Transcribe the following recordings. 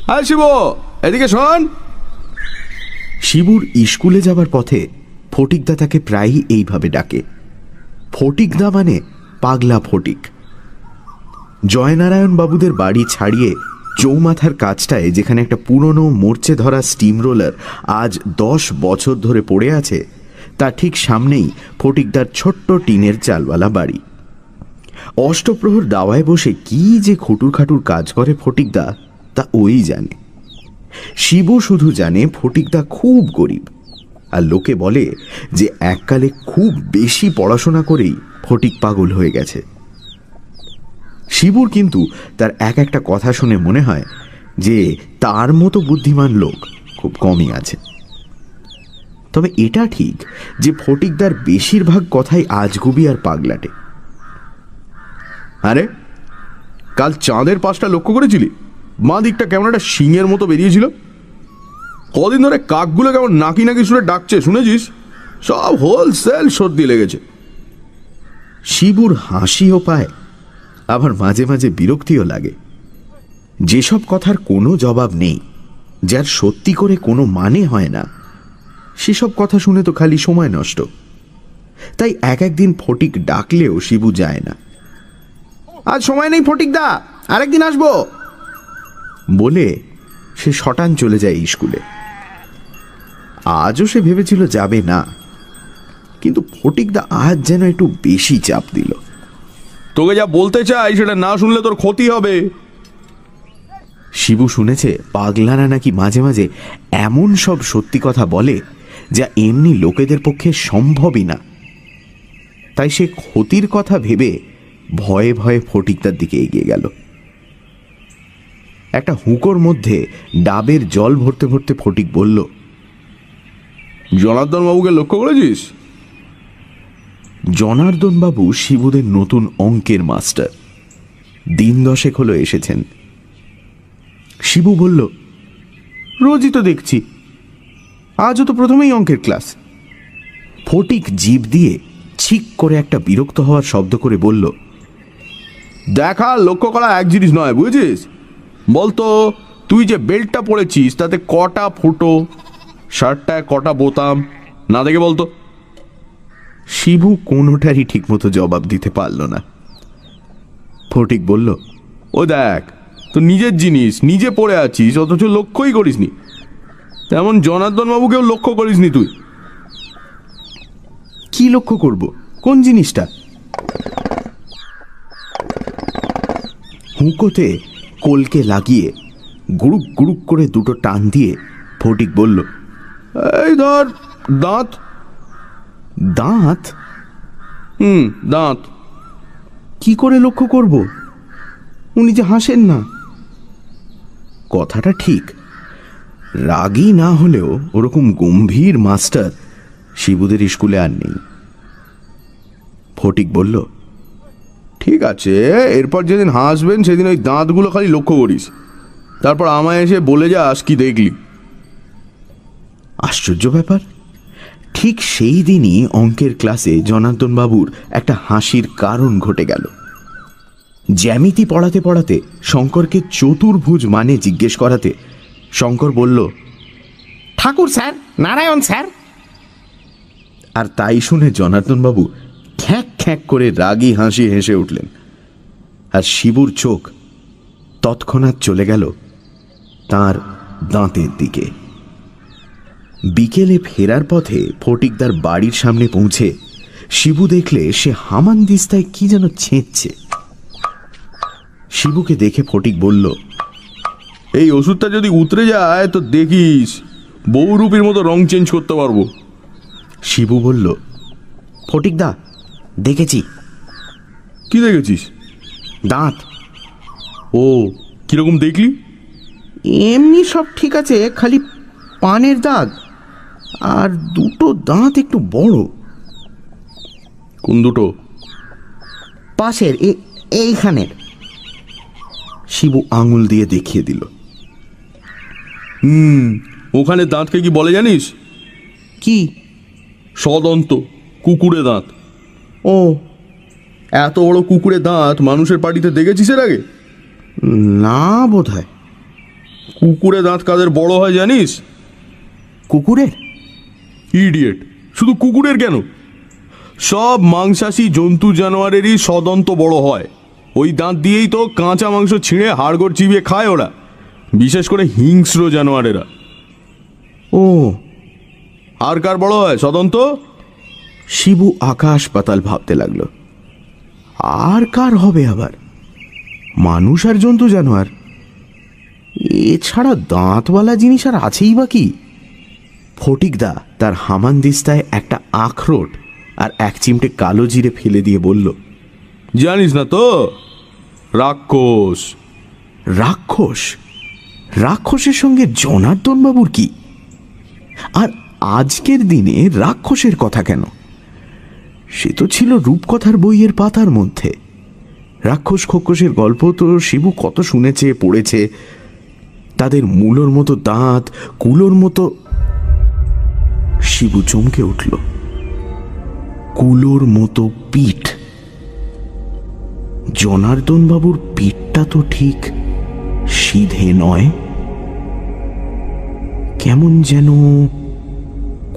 হ্যাঁ শিব, এদিকে শোন। শিবুর স্কুলে যাবার পথে ফটিকদা তাকে প্রায়ই এইভাবে ডাকে। ফটিকদা মানে পাগলা ফটিক। জয়নারায়ণ বাবুদের বাড়ি ছাড়িয়ে চৌমাথার কাজটায় যেখানে একটা পুরনো মরচে ধরা স্টিম রোলার আজ 10 বছর ধরে পড়ে আছে, তার ঠিক সামনেই ফটিকদার ছোট্ট টিনের চালওয়ালা বাড়ি। অষ্টপ্রহর দাওয়ায় বসে কি যে খুটুর খাটুর কাজ করে ফটিকদা, তা ওই জানে। শিবু শুধু জানে ফটিকদা খুব গরিব, আর লোকে বলে যে এককালে খুব বেশি পড়াশোনা করেই ফটিক পাগল হয়ে গেছে। শিবুর কিন্তু তার এক একটা কথা শুনে মনে হয় যে তার মতো বুদ্ধিমান লোক খুব কমই আছে। তবে এটা ঠিক যে ফটিকদার বেশিরভাগ কথাই আজগুবি আর পাগলাটে। আরে কাল চাঁদের পাশটা লক্ষ্য করেছিলি? বাঁ দিকটা কেমন একটা শিঙের মতো বেরিয়েছিল। কদিন ধরে কাকগুলো কেমন নাকি নাকি সুরে ডাকছে, শুনেছিস? সব হোলসেল সর্দি লেগেছে। শিবুর হাসিও পায়, আবার মাঝে মাঝে বিরক্তিও লাগে। যেসব কথার কোনো জবাব নেই, যার সত্যি করে কোনো মানে হয় না, সেসব কথা শুনে তো খালি সময় নষ্ট। তাই এক একদিন ফটিক ডাকলেও শিবু যায় না। আজ সময় নেই ফটিকদা, আরেকদিন আসবো বলে সে শটান চলে যায় স্কুলে। আজও সে ভেবেছিল যাবে না, কিন্তু ফটিকদা আজ যেন একটু বেশি চাপ দিল। তোকে যা বলতে চাই সেটা না শুনলে তোর ক্ষতি হবে। শিবু শুনেছে পাগলারা নাকি মাঝে মাঝে এমন সব সত্যি কথা বলে যা এমনি লোকেদের পক্ষে সম্ভবই না। তাই সে ক্ষতির কথা ভেবে ভয়ে ভয়ে ফটিকদার দিকে এগিয়ে গেল। একটা হুঁকোর মধ্যে ডাবের জল ভরতে ভরতে ফটিক বলল, জনার্দন বাবুকে লক্ষ্য করেছিস? জনার্দন বাবু শিবুদের নতুন অঙ্কের মাস্টার, দিন 10 হলো এসেছেন। শিবু বলল, রোজই তো দেখছি, আজও তো প্রথমেই অঙ্কের ক্লাস। ফটিক জিভ দিয়ে ছিক করে একটা বিরক্ত হওয়ার শব্দ করে বলল, দেখা লক্ষ্য করা এক জিনিস নয়, বুঝেছিস? বলতো তুই যে বেল্টটা পরেছিস তাতে কটা ফুটো, শার্টটায় কটা বোতাম, না দেখে বলতো। শিবু কোনোটারই ঠিকমতো জবাব দিতে পারল না। ফটিক বলল, ও দেখ, তো নিজের জিনিস নিজে পড়ে আছিস অথচ লক্ষ্যই করিসনি। তেমন জনার্দন বাবুকেও লক্ষ্য করিসনি তুই। কি লক্ষ্য করব? কোন জিনিসটা? হুঁকোতে কলকে লাগিয়ে গুড়ুক গুড়ুক করে দুটো টান দিয়ে ফটিক বলল, এই ধর দাঁত। দাঁত? দাঁত। কি করে লক্ষ্য করব? উনি যে হাসেন না। কথাটা ঠিক, রাগী না হলেও ওরকম গম্ভীর মাস্টার শিবুদের স্কুলে আর নেই। ফটিক বলল, ঠিক আছে, এরপর যেদিন হাসবেন সেদিন ওই দাঁতগুলো খালি লক্ষ্য করিস, তারপর আমায় এসে বলে যাস কি দেখলি। আশ্চর্য ব্যাপার, ঠিক সেই দিনই অঙ্কের ক্লাসে জনার্দন বাবুর একটা হাসির কারণ ঘটে গেল। জ্যামিতি পড়াতে পড়াতে শঙ্করকে চতুর্ভুজ মানে জিজ্ঞেস করাতে শঙ্কর বলল, ঠাকুর স্যার, নারায়ণ স্যার। আর তাই শুনে জনার্দন বাবু খ্যাঁক খ্যাঁক করে রাগী হাসি হেসে উঠলেন। আর শিবুর চোখ তৎক্ষণাৎ চলে গেল তার দাঁতের দিকে। বিকেলে ফেরার পথে ফটিকদার বাড়ির সামনে পৌঁছে শিবু দেখলে সে হামানদিস্তায় কি যেন ছেঁচছে। শিবুকে দেখে ফটিক বলল, এই ওষুধটা যদি উতরে যায় তো দেখিস বহুরূপীর মতো রং চেঞ্জ করতে পারবো। শিবু বলল, ফটিকদা দেখেছি। কি দেখেছিস? দাঁত। ও, কিরকম দেখলি? এমনি সব ঠিক আছে, খালি পানের দাগ আর দুটো দাঁত একটু বড়। কোন দুটো? পাশের এইখানের। শিবু আঙুল দিয়ে দেখিয়ে দিল। ওখানে দাঁতকে কি বলে জানিস? কি? সদন্ত, কুকুরে দাঁত। ও, এত বড় কুকুরে দাঁত মানুষের পার্টিতে দেখেছিস এর আগে? না বোধ হয়। কুকুরে দাঁত কাদের বড় হয় জানিস? কুকুরের? ইডিয়েট, শুধু কুকুরের কেন, সব মাংসাশী জন্তু জানোয়ারেরই সদন্ত বড় হয়। ওই দাঁত দিয়েই তো কাঁচা মাংস ছিঁড়ে হাড়গোড় চিবিয়ে খায় ওরা, বিশেষ করে হিংস্র জানোয়ারেরা। ও, আর কার বড় হয় সদন্ত? শিবু আকাশ পাতাল ভাবতে লাগলো। আর কার হবে আবার? মানুষ আর জন্তু জানোয়ার, এছাড়া দাঁতওয়ালা জিনিস আর আছেই বা কি? ফটিকদা তার হামানদিস্তায় একটা আখরোট আর এক চিমটে কালো জিরে ফেলে দিয়ে বলল, জানিস না তো, রাক্ষস। রাক্ষস? রাক্ষসের সঙ্গে জনার্দন বাবুর কি? আর আজকের দিনে রাক্ষসের কথা কেন? সে তো ছিল রূপকথার বইয়ের পাতার মধ্যে। রাক্ষস খক্ষসের গল্প তো শিবু কত শুনেছে, পড়েছে। তাদের মূলোর মতো দাঁত, কুলোর মতো। শিবু চমকে উঠল। কুলোর মতো পিঠ। জনার্দন বাবুর পিঠটা তো ঠিক সিধে নয়, কেমন যেন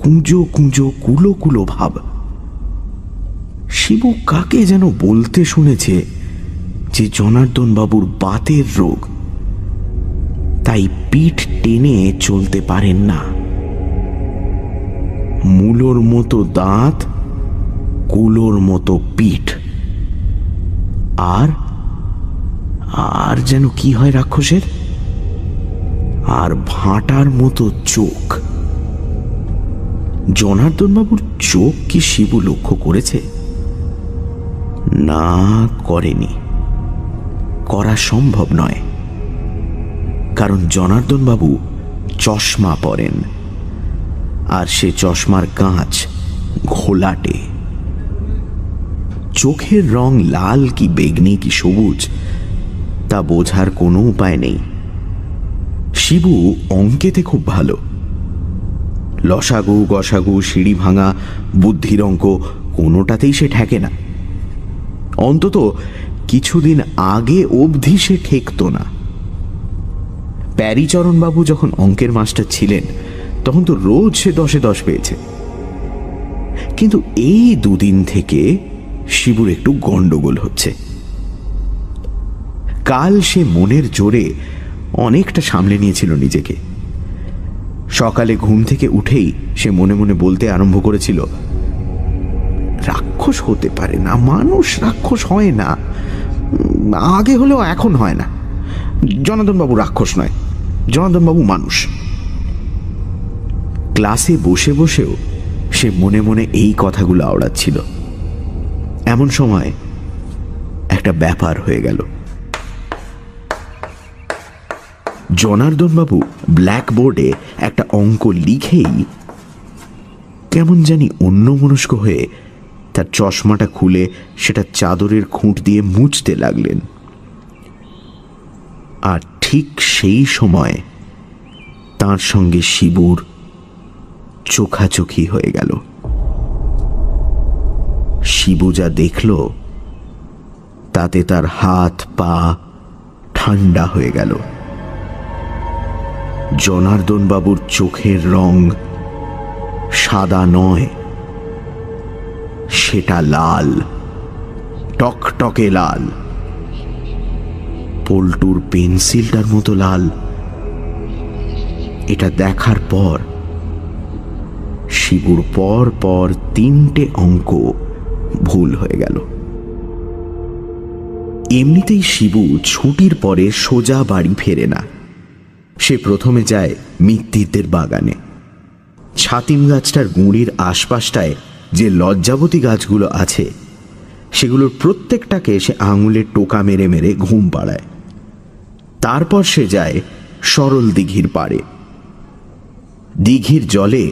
কুঁজো কুঁজো কুলো কুলো ভাব। শিবু কাকে যেন বলতে শুনেছে যে জনার্দন বাবুর বাতের রোগ, তাই পিঠ টেনে চলতে পারেন না। মূলোর মতো দাঁত, কুলোর মতো পিঠ, আর আর যেন কি হয় রাক্ষসের? আর ভাঁটার মতো চোখ। জনার্দন বাবুর চোখ কি শিবু লক্ষ্য করেছে? না, করেনি। করা সম্ভব নয়, কারণ জনার্দন বাবু চশমা পরেন, আর সে চশমার কাঁচ ঘোলাটে। চোখের রং লাল কি বেগনি কি সবুজ তা বোঝার কোনো উপায় নেই। শিবু অঙ্কেতে খুব ভালো। লসাগু, গসাগু, সিঁড়ি ভাঙা, বুদ্ধির অঙ্ক কোনোটাতেই সে ঠেকে না। অন্তত কিছুদিন আগে অবধি সে ঠেকত না। প্যারীচরণবাবু যখন অঙ্কের মাস্টার ছিলেন তখন তো রোজ সে 10-এ 10 পেয়েছে। কিন্তু এই দুদিন থেকে শিবুর একটু গন্ডগোল হচ্ছে। কাল সে মনের জোরে অনেকটা সামলে নিয়েছিল নিজেকে। সকালে ঘুম থেকে উঠেই সে মনে মনে বলতে আরম্ভ করেছিল, রাক্ষস হতে পারে না, মানুষ রাক্ষস হয় না, আগে হলেও এখন হয় না। জনার্দনবাবু রাক্ষস নয়, জনার্দনবাবু মানুষ। ক্লাসে বসে বসেও সে মনে মনে এই কথাগুলো আওড়াচ্ছিল। এমন সময় একটা ব্যাপার হয়ে গেল। জনার্দনবাবু ব্ল্যাকবোর্ডে একটা অঙ্ক লিখেই কেমন জানি অন্যমনস্ক হয়ে তার চশমাটা খুলে সেটা চাদরের খুঁট দিয়ে মুছতে লাগলেন। আর ঠিক সেই সময় তার সঙ্গে শিবুর চোখাচোখি হয়ে গেল। শিবু যা দেখল তাতে তার হাত পা ঠান্ডা হয়ে গেল। জনার্দন বাবুর চোখের রং সাদা নয়, সেটা লাল, টকটকে লাল, পল্টুর পেন্সিলটার মতো লাল। এটা দেখার পর শিবুর পর পর 3টে অঙ্ক ভুল হয়ে গেল। এমনিতেই শিবু ছুটির পরে সোজা বাড়ি ফেরে না। সে প্রথমে যায় মিত্তিরদের বাগানে। ছাতিম গাছটার গুঁড়ির আশপাশটায় যে লজ্জাবতী গাছগুলো আছে সেগুলোর প্রত্যেকটাকে সে আঙুলে টোকা মেরে মেরে ঘুম পাড়ায়। তারপর সে যায় সরল দিঘির পাড়ে। দিঘির জলে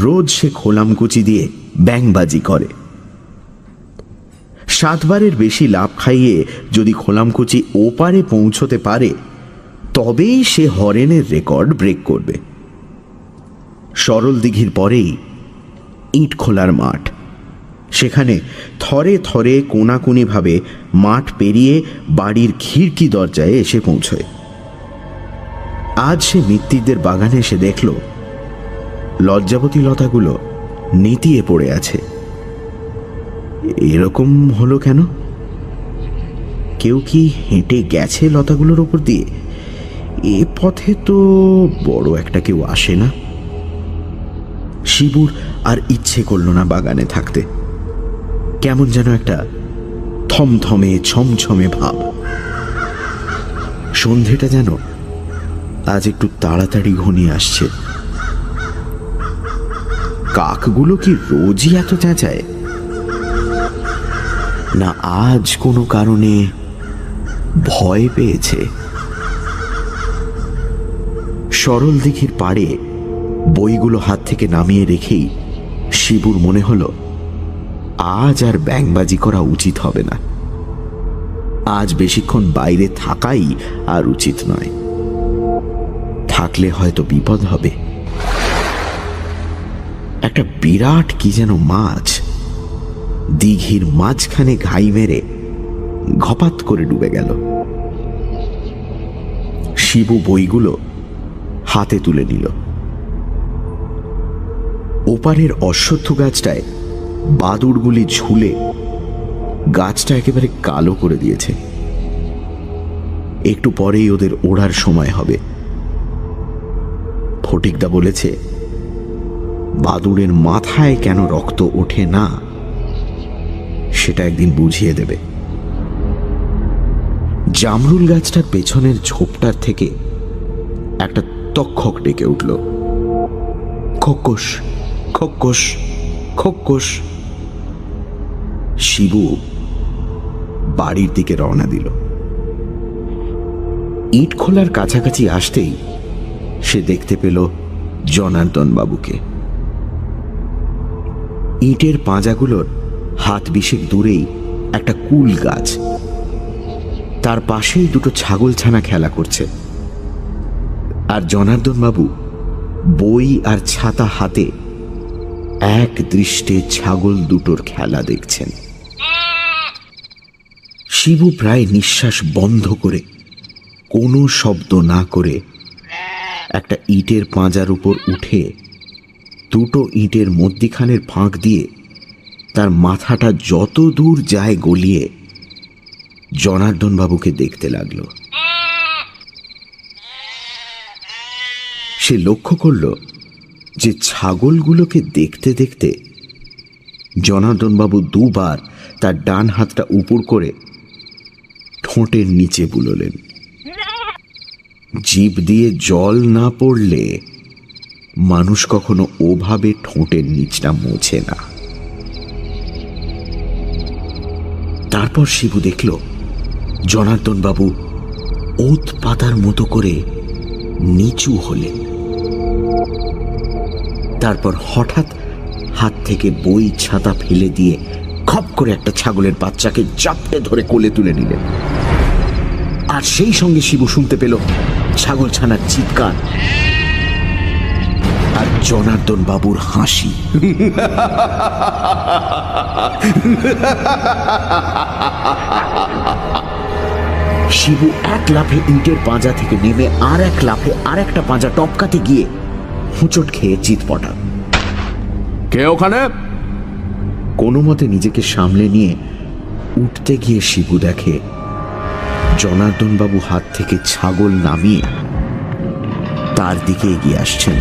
রোজ সে খোলামকুচি দিয়ে ব্যাংবাজি করে। 7 বারের বেশি লাফ খাইয়ে যদি খোলামকুচি ওপারে পৌঁছতে পারে তবেই সে হরেনের রেকর্ড ব্রেক করবে। সরল দিঘির পরেই ইট খোলার মাঠ। সেখানে থরে থরে কোনাকুনিভাবে মাঠ পেরিয়ে বাড়ির খিড়কি দরজায় এসে পৌঁছয়। আজ সে মিত্তিরদের বাগানে এসে দেখল লজ্জাবতী লতাগুলো নেতিয়ে পড়ে আছে। এরকম হলো কেন? কেউ কি হেঁটে গেছে লতাগুলোর ওপর দিয়ে? এ পথে তো বড় একটা কেউ আসে না। শিবুর আর ইচ্ছে করল না বাগানে থাকতে। কেমন যেন একটা থমথমে ছমছমে ভাব। সন্ধেটা যেন আজ একটু তাড়াতাড়ি ঘনিয়ে আসছে। কাকগুলো কি রোজই এত চেঁচায়, না আজ কোনো কারণে ভয় পেয়েছে? সরল দিঘির পাড়ে বইগুলো হাত থেকে নামিয়ে রেখেই শিবুর মনে হলো আজ আর ব্যাঙবাজি করা উচিত হবে না। আজ বেশিক্ষণ বাইরে থাকাই আর উচিত নয়, থাকলে হয়তো বিপদ হবে। একটা বিরাট কি যেন মাছ দিঘির মাঝখানে ঘাই মেরে ঘপাত করে ডুবে গেল। শিবু বইগুলো হাতে তুলে নিল। ওপারের অশ্বত্থ গাছটায় বাদুড়গুলি ঝুলে গাছটা একেবারে কালো করে দিয়েছে। একটু পরেই ওদের ওড়ার সময় হবে। ফটিকদা বলেছে বাদুড়ের মাথায় কেন রক্ত ওঠে না সেটা একদিন বুঝিয়ে দেবে। জামরুল গাছটার পেছনের ঝোপটার থেকে একটা তক্ষক ডেকে উঠল, খোক্কস খোক্কস খোক্কস। শিবু বাড়ির দিকে রওনা দিল। ইট খোলার কাছাকাছি আসতেই সে দেখতে পেল জনার্দন বাবুকে। ইটের পাঁজাগুলোর হাত বিশেক দূরেই একটা কুল গাছ, তার পাশেই দুটো ছাগলছানা খেলা করছে। আর জনার্দন বাবু বই আর ছাতা হাতে এক দৃষ্টে ছাগল দুটোর খেলা দেখছেন। শিবু প্রায় নিঃশ্বাস বন্ধ করে কোনো শব্দ না করে একটা ইটের পাঁজার উপর উঠে দুটো ইটের মধ্যিখানের ফাঁক দিয়ে তার মাথাটা যত দূর যায় গলিয়ে জনার্দন বাবুকে দেখতে লাগলো। সে লক্ষ্য করল যে ছাগলগুলোকে দেখতে দেখতে জনার্দন বাবু দুবার তার ডান হাতটা উপর করে ঠোঁটের নিচে বুলোলেন। জিভ দিয়ে জল না পড়লে মানুষ কখনো ওভাবে ঠোঁটের নিচটা মোছে না। তারপর শিবু দেখল জনার্দন বাবু ওত পাতার মতো করে নিচু হলেন। তারপর হঠাৎ হাত থেকে বই ছাতা ফেলে দিয়ে খপ করে একটা ছাগলের বাচ্চাকে চাপটে ধরে কোলে তুলে নিলেন। আর সেই সঙ্গে শিবু শুনতে পেল ছাগলছানার চিৎকার আর জনার্দন বাবুর হাসি। শিবু এক লাফে ইটের পাঁজা থেকে নেমে আর এক লাফে আর একটা পাঁজা টপকাতে গিয়ে হুঁচট খেয়ে চিৎপটা। কে ওখানে? কোনো মতে নিজেকে সামলে নিয়ে উঠতে গিয়ে শিবু দেখে জনার্দন বাবু হাত থেকে ছাগল নামিয়ে তার দিকে এগিয়ে আসছেন।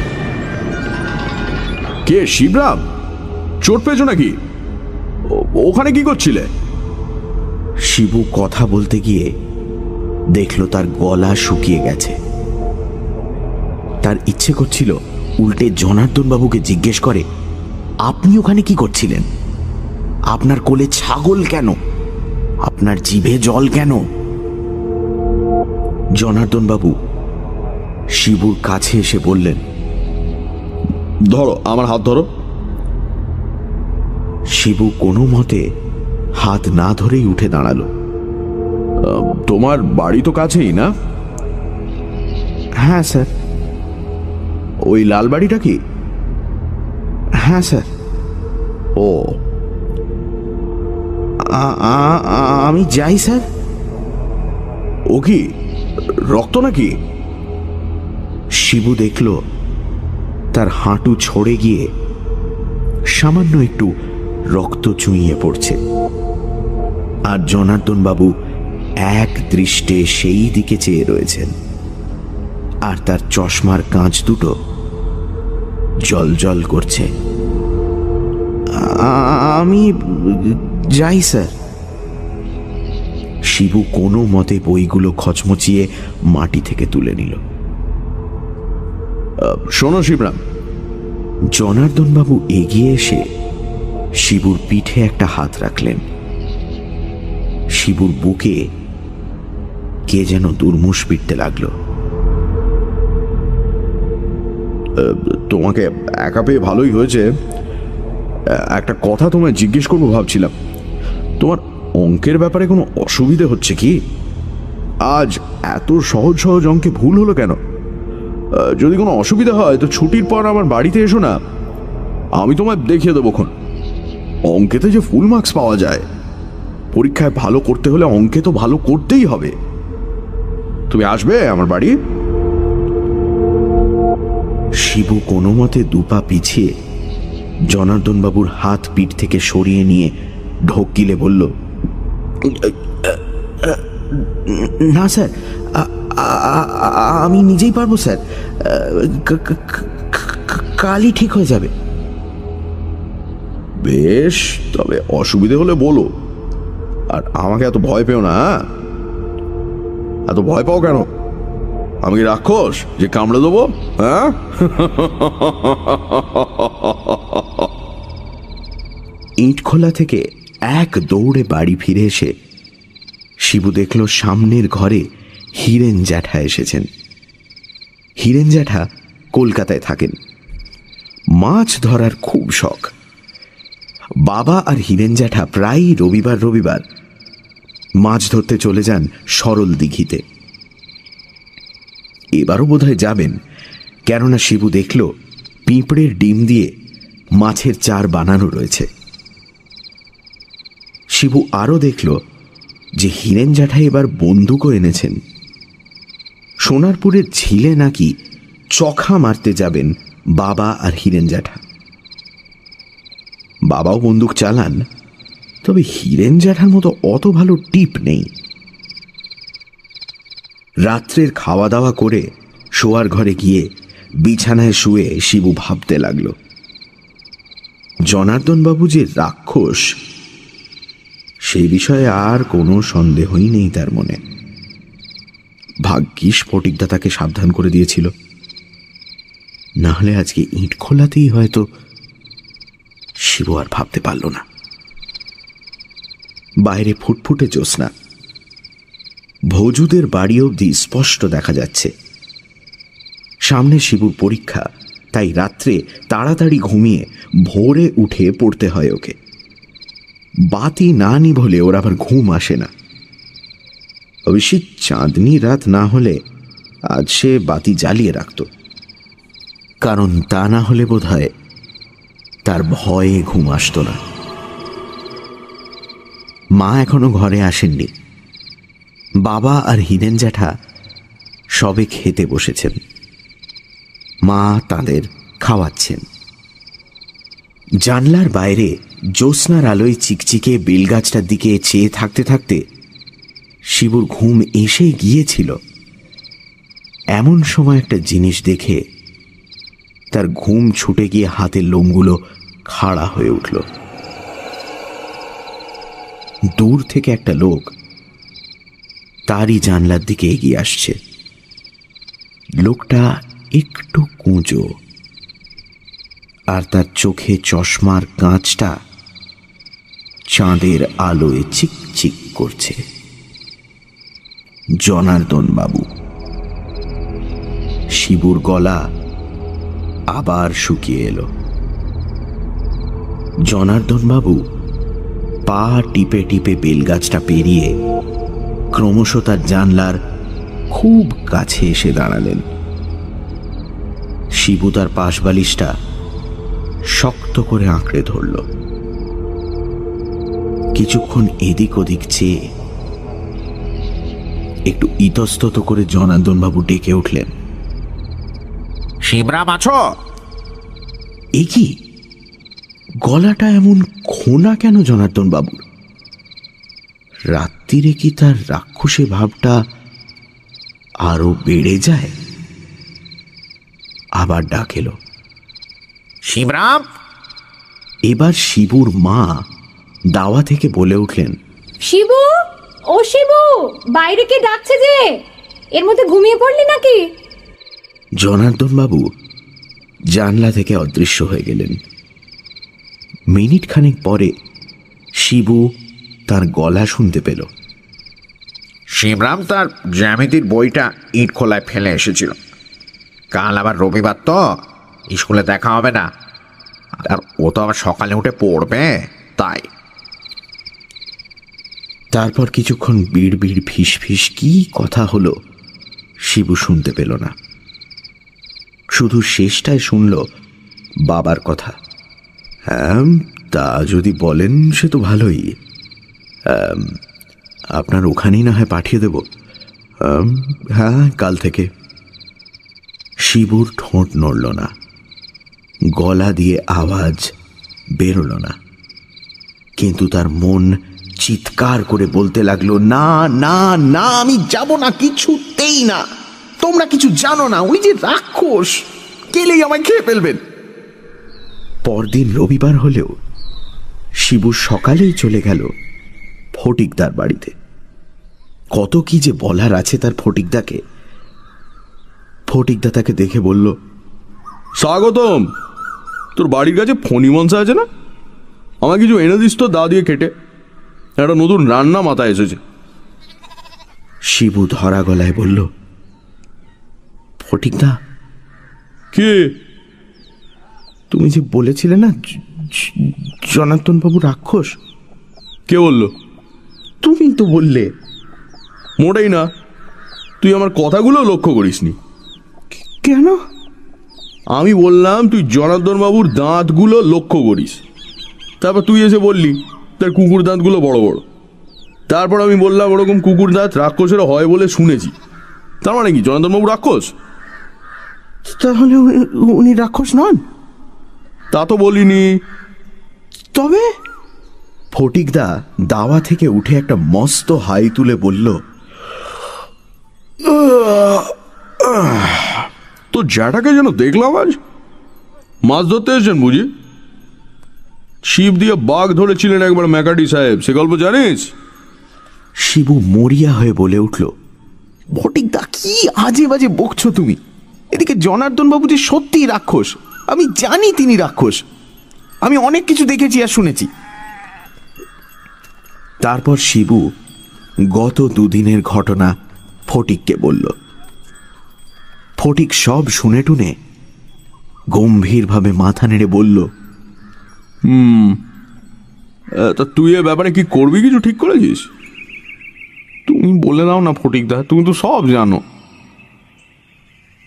কে? শিবরাম? চোট পেয়েছো নাকি? ওখানে কি করছিলে? শিবু কথা বলতে গিয়ে দেখল তার গলা শুকিয়ে গেছে। তার ইচ্ছে করছিল উল্টে জনার্দন বাবুকে জিজ্ঞেস করে, আপনি ওখানে কি করছিলেন? আপনার কোলে ছাগল কেন? আপনার জিভে জল কেন? জনার্দন বাবু শিবুর কাছে এসে বললেন, ধরো, আমার হাত ধরো। শিবু কোনো মতে হাত না ধরেই উঠে দাঁড়ালো। তোমার বাড়ি তো কাছেই না? হ্যাঁ স্যার। ওই লাল বাড়িটা কি? হ্যাঁ স্যার। ও, আমি যাই স্যার। ও কি রক্ত নাকি? শিবু দেখল তার হাঁটু ছড়ে গিয়ে সামান্য একটু রক্ত চুইয়ে পড়ছে, আর জনার্দন বাবু এক দৃষ্টে সেই দিকে চেয়ে রয়েছেন, আর তার চশমার কাঁচ দুটো জল করছে। আমি যাই স্যার। শিবু কোনো মতে বইগুলো খচমচিয়ে মাটি থেকে তুলে নিল। শোনো শিবরাম। জনার্দন বাবু এগিয়ে এসে শিবুর পিঠে একটা হাত রাখলেন। শিবুর বুকে কে যেন দুর্মুষ পিটতে লাগলো। তোমাকে একা পেয়ে ভালোই হয়েছে। একটা কথা তোমায় জিজ্ঞেস করবো ভাবছিলাম, তোমার অঙ্কের ব্যাপারে কোনো অসুবিধে হচ্ছে কি? আজ এত সহজ সহজ অঙ্কে ভুল হলো কেন? যদি কোনো অসুবিধা হয় তো ছুটির পর আমার বাড়িতে এসো না, আমি তোমায় দেখিয়ে দেবোক্ষণ। অঙ্কেতে যে ফুল মার্কস পাওয়া যায়, পরীক্ষায় ভালো করতে হলে অঙ্কে তো ভালো করতেই হবে। তুমি আসবে আমার বাড়ি? শিবু কোনো মতে দুপা পিছিয়ে জনার্দন বাবুর হাত পিঠ থেকে সরিয়ে নিয়ে ঢোক গিলে বলল, না স্যার, আমি নিজেই পারবো স্যার, কালই ঠিক হয়ে যাবে। বেশ, তবে অসুবিধে হলে বলো, আর আমাকে এত ভয় পেও না। এত ভয় পাও কেন? আমি কি রাক্ষস যে কামড়ে দেবো? হ্যাঁ? ইটখোলা থেকে এক দৌড়ে বাড়ি ফিরে এসে শিবু দেখল সামনের ঘরে হীরেন জ্যাঠা এসেছেন। হীরেন জ্যাঠা কলকাতায় থাকেন। মাছ ধরার খুব শখ। বাবা আর হীরেন জ্যাঠা প্রায়ই রবিবার মাছ ধরতে চলে যান সরল দিঘিতে। এবারও বোধহয় যাবেন, কেননা শিবু দেখল পিঁপড়ের ডিম দিয়ে মাছের চার বানানো রয়েছে। শিবু আরও দেখল যে হীরেন জ্যাঠা এবার বন্দুকও এনেছেন। সোনারপুরের ঝিলে নাকি চখা মারতে যাবেন বাবা আর হীরেন জ্যাঠা। বাবাও বন্দুক চালান, তবে হীরেন জ্যাঠার মতো অত ভালো টিপ নেই। রাত্রের খাওয়া দাওয়া করে শোয়ার ঘরে গিয়ে বিছানায় শুয়ে শিবু ভাবতে লাগল, জনার্দন বাবু যে রাক্ষস সেই বিষয়ে আর কোনো সন্দেহই নেই তার মনে। ভাগ্যিস ফটিকদা তাকে সাবধান করে দিয়েছিল, না হলে আজকে ইট খোলাতেই হয়তো। শিবু আর ভাবতে পারল না। বাইরে ফুটফুটে জ্যোৎস্না, ভৌজুদের বাড়ি অবধি স্পষ্ট দেখা যাচ্ছে। সামনে শিবুর পরীক্ষা, তাই রাত্রে তাড়াতাড়ি ঘুমিয়ে ভোরে উঠে পড়তে হয় ওকে। বাতি না নিভলে ওর আবার ঘুম আসে না। অবশ্যই চাঁদনি রাত না হলে আজ সে বাতি জ্বালিয়ে রাখত, কারণ তা না হলে বোধহয় তার ভয়ে ঘুম আসত না। মা এখনো ঘরে আসেননি। বাবা আর হীরেন জ্যাঠা সবে খেতে বসেছেন। মা তাদের খাওয়াচ্ছেন। জানলার বাইরে জ্যোৎস্নার আলোয় চিকচিকে বেলগাছটার দিকে চেয়ে থাকতে থাকতে শিবুর ঘুম এসে গিয়েছিল। এমন সময় একটা জিনিস দেখে তার ঘুম ছুটে গিয়ে হাতের লোমগুলো খাড়া হয়ে উঠল। দূর থেকে একটা লোক তারই জানলার দিকে এগিয়ে আসছে। লোকটা একটু কুঁজো, আর তার চোখে চশমার কাঁচটা চাঁদের আলোয় চিকচিক করছে। জনার্দন বাবু। শিবুর গলা আবার শুকিয়ে এলো। জনার্দন বাবু পা টিপে টিপে বেলগাছটা পেরিয়ে ক্রমশ তার জানলার খুব কাছে এসে দাঁড়ালেন। শিবু তার পাশ বালিশটা শক্ত করে আঁকড়ে ধরল। কিছুক্ষণ এদিক ওদিক চেয়ে একটু ইতস্তত করে জনার্দন বাবু ডেকে উঠলেন, শিবরাম আছো? এ কি গলাটা এমন খোনা কেন জনার্দন বাবুর? রাত্রিরে কি তার রাক্ষসে ভাবটা আরো বেড়ে যায়? আবার ডাক এলো। শিবরাম! এবার শিবুর মা দাওয়া থেকে বলে উঠলেন, শিবু, ও শিবু, বাইরে কে ডাকছে যে? এর মধ্যে ঘুমিয়ে পড়লি নাকি? জনার্দন বাবু জানলা থেকে অদৃশ্য হয়ে গেলেন। মিনিট খানেক পরে শিবু তার গলা শুনতে পেল। শিবরাম তার জ্যামিতির বইটা ইট খোলায় ফেলে এসেছিল। কাল আবার রবিবার তো, স্কুলে দেখা হবে না, আর ও তো আবার সকালে উঠে পড়বে, তাই। তারপর কিছুক্ষণ বিড় বিড় ফিস ফিস কি কথা হলো শিবু শুনতে পেল না। শুধু শেষটায় শুনল বাবার কথা। হ্যাঁ, তা যদি বলেন সে তো ভালোই। আপনার ওখানেই না হয় পাঠিয়ে দেব। হ্যাঁ, কাল থেকে। শিবুর ঠোঁট নড়ল না, গলা দিয়ে আওয়াজ বেরোল না, কিন্তু তার মন চিৎকার করে বলতে লাগলো, না না না, আমি যাব না, কিছুতেই না। তোমরা কিছু জানো না, ওই যে রাক্ষস, গেলেই আমায় খেয়ে ফেলবেন। পরদিন রবিবার হলেও শিবু সকালেই চলে গেল ফটিকদার বাড়িতে। কত কি যে বলার আছে তার ফটিকদাকে। ফটিকদা তাকে দেখে বলল, স্বাগতম। তোর বাড়ির কাছে ফণি মনসা আছে না? আমাকে কিছু এনে দিস তো, দা দিয়ে কেটে। একটা নতুন রান্না মাথায় এসেছে। শিবু ধরা গলায় বলল, ফটিকদা, কে? তুমি যে বলেছিলে না জনার্দন বাবু রাক্ষস? কে বললো? তুমি তো বললে। মোটেই না, তুই আমার কথাগুলো লক্ষ্য করিসনি। কেন? আমি বললাম তুই জনার্দন বাবুর দাঁতগুলো লক্ষ্য করিস, তারপর তুই এসে বললি তার কুকুর দাঁতগুলো বড় বড়। তারপর আমি বললাম ওরকম কুকুর দাঁত রাক্ষসেরও হয় বলে শুনেছি। তার মানে কি জনার্দন বাবু রাক্ষস? তাহলে উনি রাক্ষস নন? তা তো বলিনি। তবে? ফটিকদা দাওয়া থেকে উঠে একটা মস্ত হাই তুলে বলল, তো জ্যাঠাকে যেন দেখলাম আজ। মাছ ধরতে এসেছেন বুঝি? ছিপ দিয়ে বাঘ ধরেছিলেন একবার ম্যাকাডি সাহেব, সে গল্প জানিস? শিবু মরিয়া হয়ে বলে উঠল, ফটিকদা, কি আজে বাজে বকছো তুমি? এদিকে জনার্দন বাবু যে সত্যিই রাক্ষস, আমি জানি তিনি রাক্ষস। আমি অনেক কিছু দেখেছি আর শুনেছি। তারপর শিবু গত দুদিনের ঘটনা ফটিককে বলল। ফটিক সব শুনে টুনে গম্ভীরভাবে মাথা নেড়ে বলল, তা তুই এ ব্যাপারে কি করবি, কিছু ঠিক করেছিস? তুমি বলে দাও না ফটিকদা, তুমি তো সব জানো।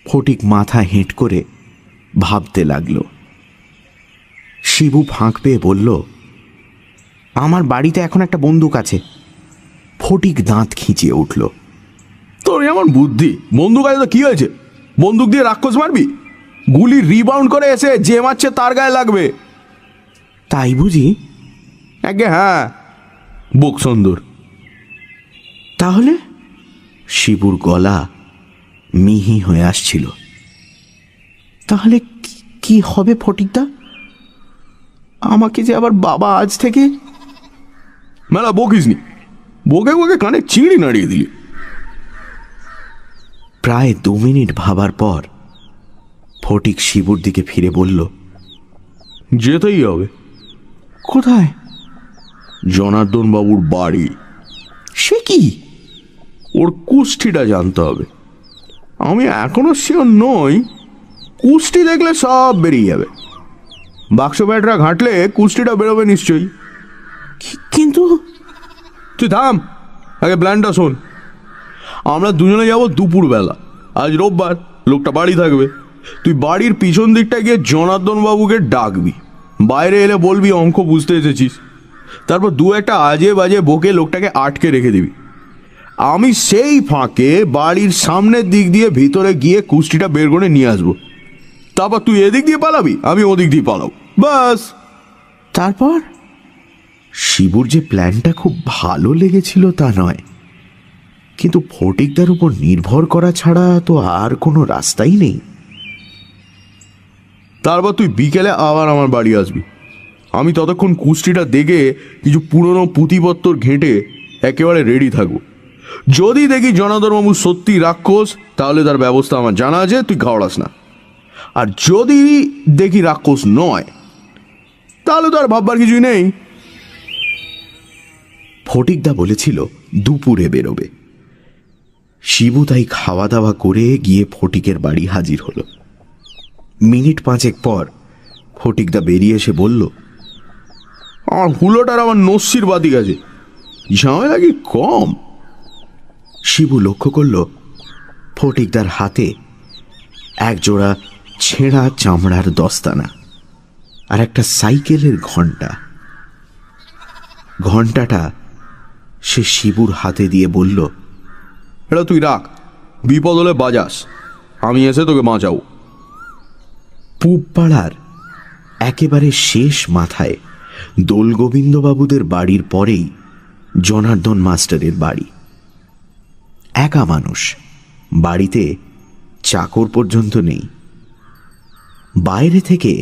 ফটিক মাথা হেঁট করে ভাবতে লাগল। শিবু ফাঁক পেয়ে বলল, আমার বাড়িতে এখন একটা বন্দুক আছে। ফটিক দাঁত খিঁচিয়ে উঠল। তোর এমন বুদ্ধি! বন্দুক আছে তো কি হয়েছে? বন্দুক দিয়ে রাক্ষস মারবি? গুলি রিবাউন্ড করে এসে যে মারছে তার গায়ে লাগবে। তাই বুঝি? আগে হ্যাঁ, বুক সুন্দর। তাহলে? শিবুর গলা মিহি হয়ে আসছিল। তাহলে কি হবে ফটিকদা? আমাকে যে আবার বাবা আজ থেকে... মেলা বকিসনি, বকে বকে কানে চিড়ি নাড়িয়ে দিলি। প্রায় 2 মিনিট ভাবার পর ফটিক শিবুর দিকে ফিরে বলল, যেতেই হবে। কোথায়? জনার্দন বাবুর বাড়ি। সে কি? ওর কুষ্ঠিটা জানতে হবে। আমি এখনো শিওর নই, কুষ্টি দেখলে সব বেরিয়ে যাবে। বাক্স ব্যাটরা ঘাঁটলে কুষ্টিটা বেরোবে নিশ্চয়ই। কিন্তু তুই থাম, আগে প্ল্যানটা শোন। আমরা দুজনে যাব দুপুরবেলা, আজ রোববার, লোকটা বাড়ি থাকবে। তুই বাড়ির পিছন দিকটা গিয়ে জনার্দন বাবুকে ডাকবি, বাইরে এলে বলবি অঙ্ক বুঝতে এসেছিস। তারপর 2-1 আজে বাজে বকে লোকটাকে আটকে রেখে দিবি। আমি সেই ফাঁকে বাড়ির সামনের দিক দিয়ে ভিতরে গিয়ে কুষ্টিটা বের করে নিয়ে আসবো। তারপর তুই এদিক দিয়ে পালাবি, আমি ওদিক দিয়ে পালাবো, ব্যাস। তারপর শিবুর যে প্ল্যানটা খুব ভালো লেগেছিল তা নয়, কিন্তু ফটিকদার উপর নির্ভর করা ছাড়া তো আর কোনো রাস্তাই নেই। তারপর তুই বিকেলে আবার আমার বাড়ি আসবি। আমি ততক্ষণ কুষ্টিটা দেখে কিছু পুরনো পুঁথিপত্তর ঘেঁটে একেবারে রেডি থাকবো। যদি দেখি জনার্দনবাবু সত্যি রাক্ষস, তাহলে তার ব্যবস্থা আমার জানা আছে, তুই ঘাবড়াস না। আর যদি দেখি রাক্ষস নয়, তাহলে তো আর ভাববার কিছুই নেই। ফটিকদা বলেছিল দুপুরে বেরোবে। শিবু তাই খাওয়া দাওয়া করে গিয়ে ফটিকের বাড়ি হাজির হলো। মিনিট 5 পর ফটিকদা বেরিয়ে এসে বলল, আমার হুলোটার আমার নস্যির বাতি গেছে, ঝামেলা কি কম। শিবু লক্ষ্য করল ফটিকদার হাতে এক জোড়া ছেঁড়া চামড়ার দস্তানা আর একটা সাইকেলের ঘণ্টা। ঘণ্টাটা সে শিবুর হাতে দিয়ে বলল, এটা তুই রাখ, বিপদ হলে বাজাস, আমি এসে তোকে বাঁচাবো। পূব পাড়ার একেবারে শেষ মাথায় দোলগোবিন্দবাবুদের বাড়ির পরেই জনার্দন মাস্টারের বাড়ি। একা মানুষ, বাড়িতে চাকর পর্যন্ত নেই। বাইরে থেকে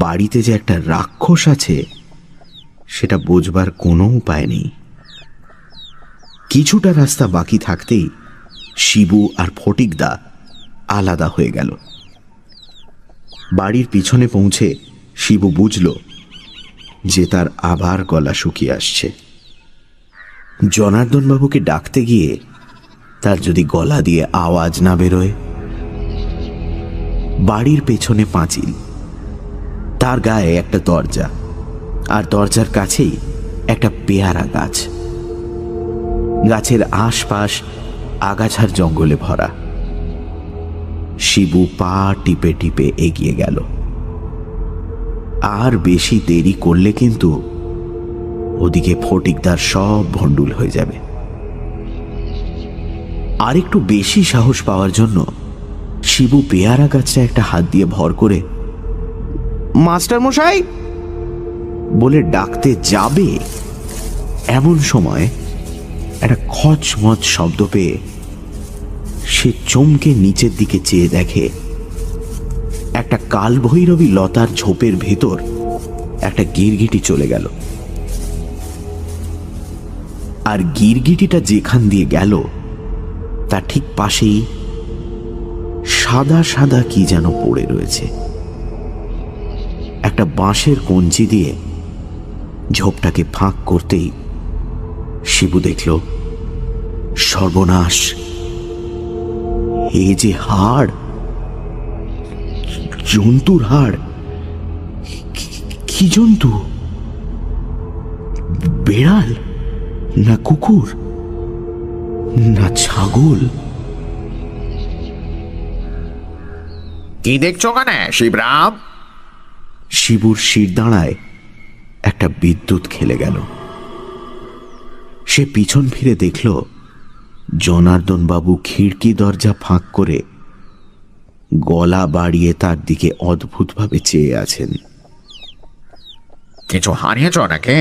বাড়িতে যে একটা রাক্ষস আছে সেটা বোঝবার কোনো উপায় নেই। কিছুটা রাস্তা বাকি থাকতেই শিবু আর ফটিকদা আলাদা হয়ে গেল। বাড়ির পিছনে পৌঁছে শিবু বুঝল যে তার আবার গলা শুকিয়ে আসছে। জনার্দনবাবুকে ডাকতে গিয়ে তার যদি গলা দিয়ে আওয়াজ না বেরোয়। বাড়ির পেছনে পাঁচিল, তার গায়ে একটা দরজা, আর দরজার কাছেই একটা পেয়ারা গাছ। গাছের আশপাশ আগাছার জঙ্গলে ভরা। শিবু পা টিপে টিপে এগিয়ে গেল। আর বেশি দেরি করলে কিন্তু ওদিকে ফটিকদার সব ভণ্ডুল হয়ে যাবে। আর একটু বেশি সাহস পাওয়ার জন্য শিবু পেয়ারা গাছটা একটা হাত দিয়ে ভর করে মাস্টার মশাই বলে ডাকতে যাবে, এমন সময় একটা খচমচ শব্দ পেয়ে সে চমকে নিচের দিকে চেয়ে দেখে একটা কালভৈরবী লতার ঝোপের ভেতর একটা গিরগিটি চলে গেল। আর গিরগিটিটা যেখান দিয়ে গেল তার ঠিক পাশেই সাদা সাদা কি যেন পড়ে রয়েছে। একটা বাঁশের কঞ্চি দিয়ে ঝোপটাকে ফাঁক করতেই শিবু দেখল, সর্বনাশ, এ যে হাড়, জন্তুর হাড়। কি জন্তু? বেড়াল না কুকুর না ছাগল? কি দেখছো ওখানে শিবরাম? শিবুর শিরদাঁড়ায় একটা বিদ্যুৎ খেলে গেল। সে পিছন ফিরে দেখল জনার্দন বাবু খিড়কি দরজা ফাঁক করে গলা বাড়িয়ে তার দিকে অদ্ভুতভাবে চেয়ে আছেন। কিছু হারিয়েছ নাকি?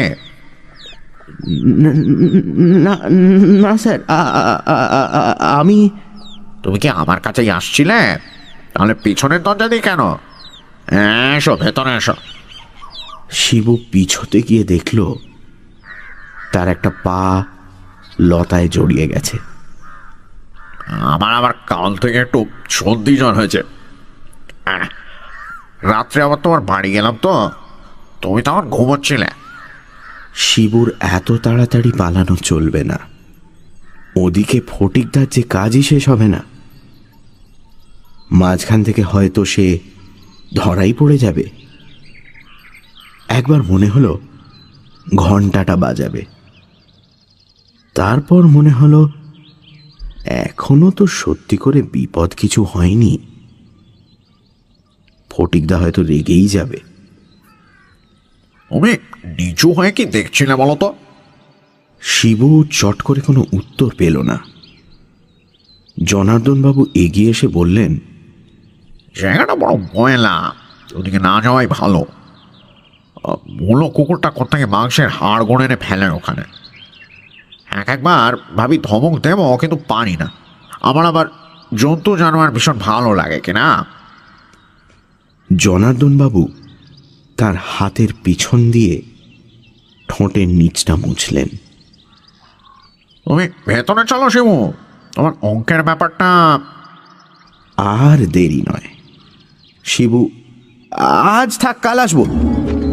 না স্যার, আমি। তুমি কি আমার কাছেই আসছিলে? তাহলে পিছনের দরজা দিয়ে কেন? এসো, ভেতরে এসো। শিবু পিছতে গিয়ে দেখল তার একটা পা লতায় জড়িয়ে গেছে। আমার কাল থেকে একটু সর্দি জ্বর হয়েছে। রাত্রে আবার তোমার বাড়ি গেলাম তো, তুমি তখন ঘুমোচ্ছিলে। শিবুর এত তাড়াতাড়ি পালানো চলবে না, ওদিকে ফটিকদার যে কাজই শেষ হবে না। মাঝখান থেকে হয়তো সে ধরাই পড়ে যাবে। একবার মনে হলো ঘন্টাটা বাজাবে, তারপর মনে হলো এখনো তো সত্যি করে বিপদ কিছু হয়নি, ফটিকদা হয়তো রেগেই যাবে। তুমি নিচু হয়ে কি দেখছিলে বলো তো? শিবু চট করে কোনো উত্তর পেল না। জনার্দনবাবু এগিয়ে এসে বললেন, জায়গাটা বড় ময়লা, ওদিকে না যাওয়াই ভালো। মূলো কুকুরটা কোথায় মাংসের হাড় গোড় এনে ফেলে ওখানে। একবার ভাবি ধমক দেব, কিন্তু পারি না। আমার আবার জন্তু জানোয়ার ভীষণ ভালো লাগে কিনা। জনার্দন বাবু তার হাতের পিছন দিয়ে ঠোঁটের নিচটা মুছলেন। তুমি ভেতরে চলো শিবু, তোমার অঙ্কের ব্যাপারটা। আর দেরি নয়। শিবু আজ থাক, কাল আসবো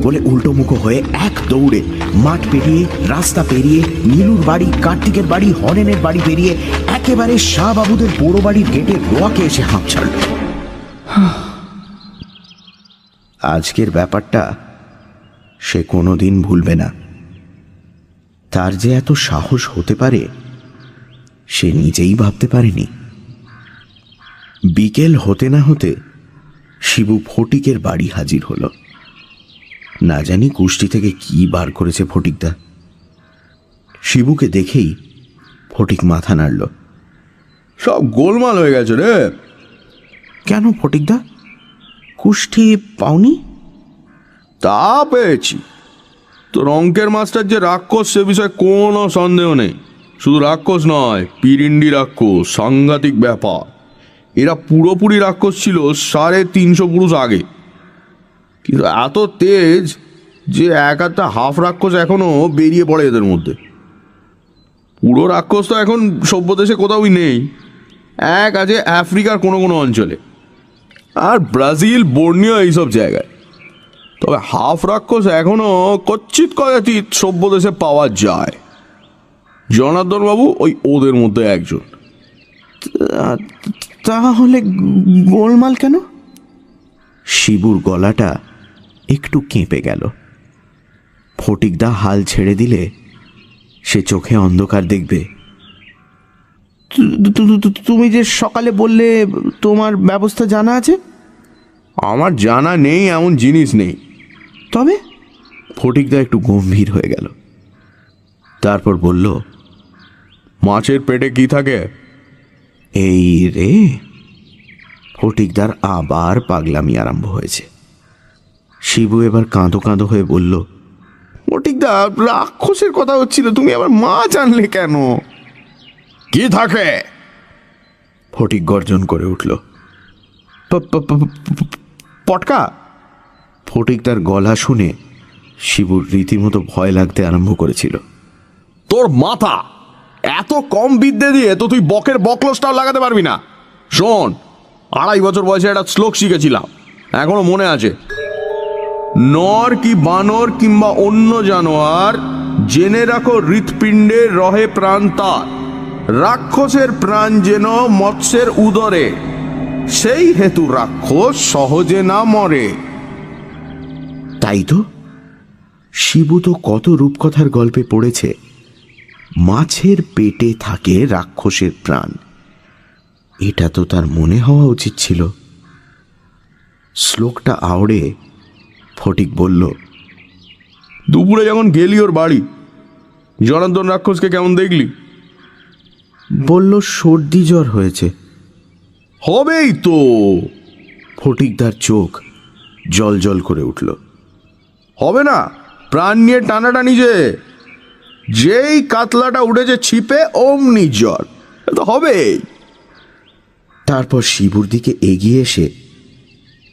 বলে উল্টোমুখো হয়ে এক দৌড়ে মাঠ পেরিয়ে, রাস্তা পেরিয়ে, নীলুর বাড়ি, কার্তিকের বাড়ি, হরেনের বাড়ি পেরিয়ে একেবারে শাহ বাবুদের বড় বাড়ির গেটের রোয়াকে এসে হাঁপ ছাড়ল। আজকের ব্যাপারটা সে কোনোদিন ভুলবে না। তার যে এত সাহস হতে পারে সে নিজেই ভাবতে পারেনি। বিকেল হতে না হতে শিবু ফটিকের বাড়ি হাজির হলো। না জানি কুষ্টি থেকে কি বার করেছে ফটিকদা। শিবুকে দেখেই ফটিক মাথা নাড়ল। সব গোলমাল হয়ে গেছে রে। কেন ফটিকদা, কুষ্টি পাওনি? তা পেয়েছি। তোর অঙ্কের মাস্টার যে রাক্ষস সে বিষয়ে কোনো সন্দেহ নেই। শুধু রাক্ষস নয়, পিরিন্ডি রাক্ষস, সাংঘাতিক ব্যাপার। এরা পুরোপুরি রাক্ষস ছিল 350 পুরুষ আগে, কিন্তু এত তেজ যে এক একটা হাফ রাক্ষস এখনো বেরিয়ে পড়ে এদের মধ্যে। পুরো রাক্ষস তো এখন সভ্য দেশে কোথাওই নেই, এক আছে আফ্রিকার কোনো কোনো অঞ্চলে, আর ব্রাজিল, বর্নিও এইসব জায়গায়। তবে হাফ রাক্ষস এখনো কচ্ছিত কদাচিৎ সভ্য দেশে পাওয়া যায়। জনার্দন বাবু ওই ওদের মধ্যে একজন। তাহলে গোলমাল কেন? শিবুর গলাটা একটু কেঁপে গেল। ফটিকদা হাল ছেড়ে দিলে সে চোখে অন্ধকার দেখবে। তুমি যে সকালে বললে তোমার ব্যবস্থা জানা আছে। আমার জানা নেই এমন জিনিস নেই। তবে ফটিকদা একটু গম্ভীর হয়ে গেল। তারপর বলল, মাছের পেটে কি থাকে? এই রে, ফটিকদার আবার পাগলামি আরম্ভ হয়েছে। শিবু এবার কাঁদো কাঁদো হয়ে বলল, ফটিকদা, রাক্ষসের কথা হচ্ছিল, তুমি আবার মাছ আনলে কেন? কি থাকে? ফটিক গর্জন করে উঠল, পটকা। ফটিক তার গলা শুনে শিবুর রীতিমতো ভয় লাগতে আরম্ভ করেছিল। তোর মাথা এত কম বিদ্যে দিয়ে তো তুই বকের বকলসটাও লাগাতে পারবি না। শোন, 2.5 বছর বয়সে একটা শ্লোক শিখেছিলাম, এখনো মনে আছে। নর কি বানর কিংবা অন্য জানোয়ার, জেনে রাখো হৃৎপিণ্ডে রহে প্রাণ তার, রাক্ষসের প্রাণ যেন মৎস্যের উদরে, সেই হেতু রাক্ষস সহজে না মরে। তাই তো, শিবু তো কত রূপকথার গল্পে পড়েছে, মাছের পেটে থাকে রাক্ষসের প্রাণ। এটা তো তার মনে হওয়া উচিত ছিল। শ্লোকটা আওড়ে ফটিক বলল, দুপুরে যখন গেলি ওর বাড়ি, জনার্দন রাক্ষসকে কেমন দেখলি? বলল সর্দি জ্বর হয়েছে। হবেই তো। ফটিকদার চোখ জল জল করে উঠল। হবে না? প্রাণ নিয়ে টানাটানি যে, যেই কাতলাটা উঠেছে ছিপে অমনি জ্বর, এ তো হবেই। তারপর শিবুর দিকে এগিয়ে এসে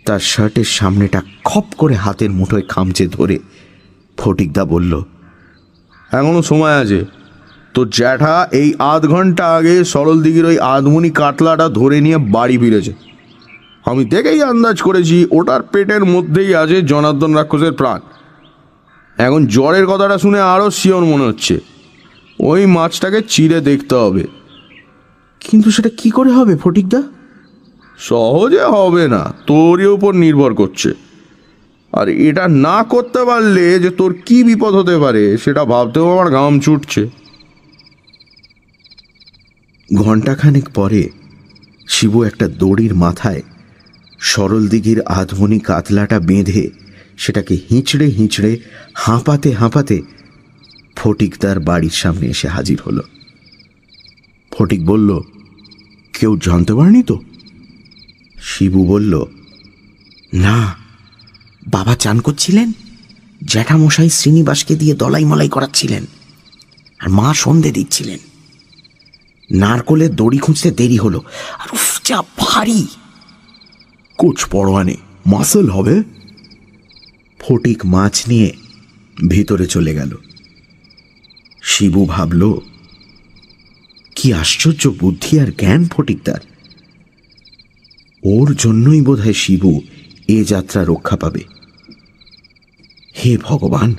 তার শার্টের সামনেটা খপ করে হাতের মুঠোয় খামচে ধরে ফটিকদা বলল, এখনো সময় আছে। তো জ্যাঠা এই 0.5 ঘন্টা আগে সরল দিঘির ওই আধমুনি কাতলাটা ধরে নিয়ে বাড়ি ফিরেছে। আমি দেখেই আন্দাজ করেছি ওটার পেটের মধ্যেই আছে জনার্দন রাক্ষসের প্রাণ। এখন জ্বরের কথাটা শুনে আরও শিওর মনে হচ্ছে। ওই মাছটাকে চিড়ে দেখতে হবে। কিন্তু সেটা কি করে হবে ফটিকদা? সহজে হবে না, তোরই উপর নির্ভর করছে। আর এটা না করতে পারলে যে তোর কি বিপদ হতে পারে সেটা ভাবতেও আমার ঘাম ছুটছে। ঘণ্টাখানেক পরে শিবু একটা দড়ির মাথায় সরল দিঘির আধমনি কাতলাটা বেঁধে সেটাকে হিঁচড়ে হিঁচড়ে হাঁপাতে হাঁপাতে ফটিকদার বাড়ির সামনে এসে হাজির হলো। ফটিক বলল, কেউ জানতে পারেনি তো? শিবু বলল, না, বাবা চান করছিলেন, জ্যাঠামশাই শ্রীনিবাসকে দিয়ে দলাই মলাই করাচ্ছিলেন, আর মা সন্ধে দিচ্ছিলেন। নারকলের দড়ি খুঁজতে দেরি হলো, আর উফ যা ভারী। কোচ পরোয়ানে মাসল হবে। ফটিক মাছ নিয়ে ভিতরে চলে গেল। শিবু ভাবল, কি আশ্চর্য বুদ্ধি আর জ্ঞান ফটিকদার। ওর জন্যই বোধহয় শিবু এ যাত্রা রক্ষা পাবে। হে ভগবান,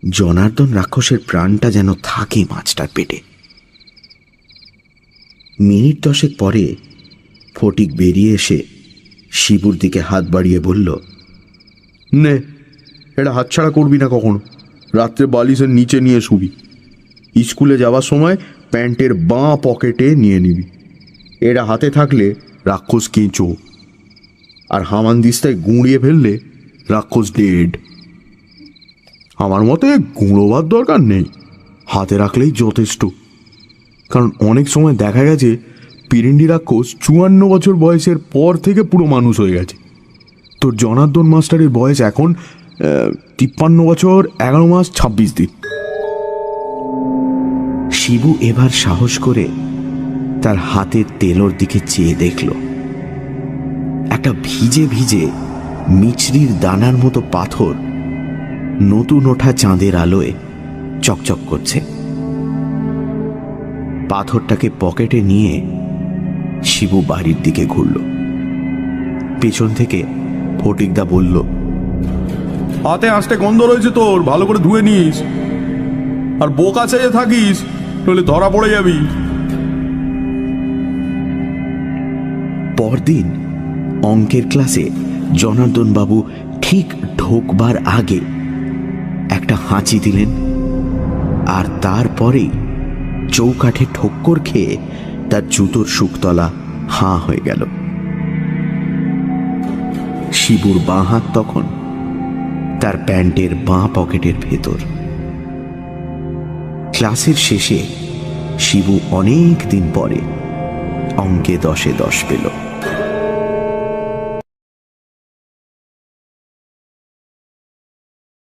জনার্দন রাক্ষসের প্রাণটা যেন থাকে মাছটার পেটে। মিনিট 10 পরে ফটিক বেরিয়ে এসে শিবুর দিকে হাত বাড়িয়ে বলল, নে, এটা হাতছাড়া করবি না কখনো। রাত্রে বালিশের নিচে নিয়ে শুবি। স্কুলে যাওয়ার সময় প্যান্টের বাঁ পকেটে নিয়ে নিবি। এটা হাতে থাকলে রাক্ষস কেঁচো, আর হামানদিস্তায় গুঁড়িয়ে ফেললে রাক্ষস ডেড। আমার মতে গুঁড়োবার দরকার নেই, হাতে রাখলেই যথেষ্ট। কারণ অনেক সময় দেখা গেছে পিরিন্ডি রাক্ষস 54 বছর বয়সের পর থেকে পুরো মানুষ হয়ে গেছে। তোর জনার্দন মাস্টারের বয়স এখন 53 বছর 11 মাস 26 দিন। শিবু এবার সাহস করে তার হাতের তেলোর দিকে চেয়ে দেখল। একটা ভিজে ভিজে মিছরির দানার মতো পাথর নতুন ওঠা চাঁদের আলোয় চকচক করছে। পাথরটাকে পকেটে নিয়ে শিবু বাড়ির দিকে ঘুরল। পেছন থেকে ফটিকদা বলল, হাতে আসতে গন্ধ রয়েছে তোর, ভালো করে ধুয়ে নিস। আর বোকা চেয়ে থাকিস, নইলে ধরা পড়ে যাবি। পরদিন অঙ্কের ক্লাসে জনার্দন বাবু ঠিক ঢোকবার আগে একটা হাঁচি দিলেন, আর তারপরেই চৌকাঠে ঠোক্কর খেয়ে তার জুতোর শুকতলা হাঁ হয়ে গেল। শিবুর বাঁ হাত তখন তার প্যান্টের বাঁ পকেটের ভেতর। ক্লাসের শেষে শিবু অনেক দিন পরে অঙ্কে 10-এ 10 পেল।